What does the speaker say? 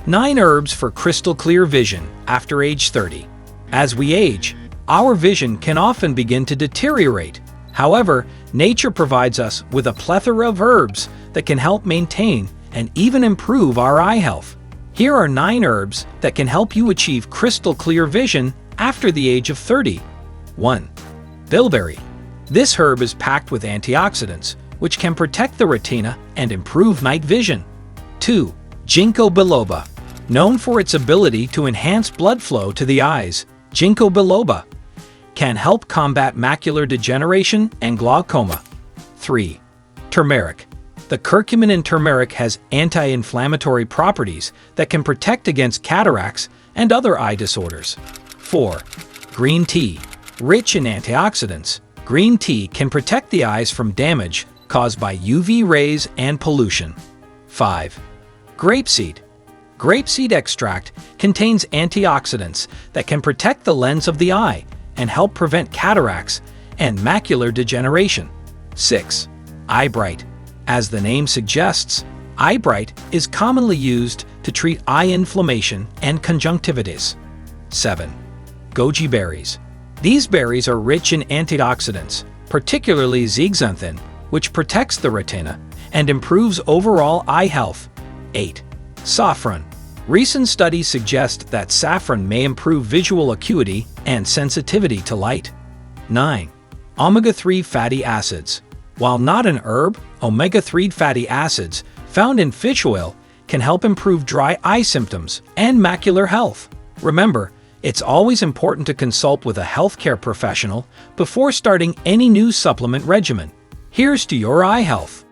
9 herbs for crystal clear vision after age 30. As we age, our vision can often begin to deteriorate. However, nature provides us with a plethora of herbs that can help maintain and even improve our eye health. Here are 9 herbs that can help you achieve crystal clear vision after the age of 30. 1. Bilberry. This herb is packed with antioxidants, which can protect the retina and improve night vision. 2. Ginkgo biloba. Known for its ability to enhance blood flow to the eyes, ginkgo biloba can help combat macular degeneration and glaucoma. 3. Turmeric. The curcumin in turmeric has anti-inflammatory properties that can protect against cataracts and other eye disorders. 4. Green tea. Rich in antioxidants, green tea can protect the eyes from damage caused by UV rays and pollution. 5. Grapeseed. Grapeseed extract contains antioxidants that can protect the lens of the eye and help prevent cataracts and macular degeneration. 6. Eyebright. As the name suggests, eyebright is commonly used to treat eye inflammation and conjunctivitis. 7. Goji berries. These berries are rich in antioxidants, particularly zeaxanthin, which protects the retina and improves overall eye health. 8. Saffron. Recent studies suggest that saffron may improve visual acuity and sensitivity to light. 9. Omega-3 fatty acids. While not an herb, omega-3 fatty acids found in fish oil can help improve dry eye symptoms and macular health. Remember, it's always important to consult with a healthcare professional before starting any new supplement regimen. Here's to your eye health.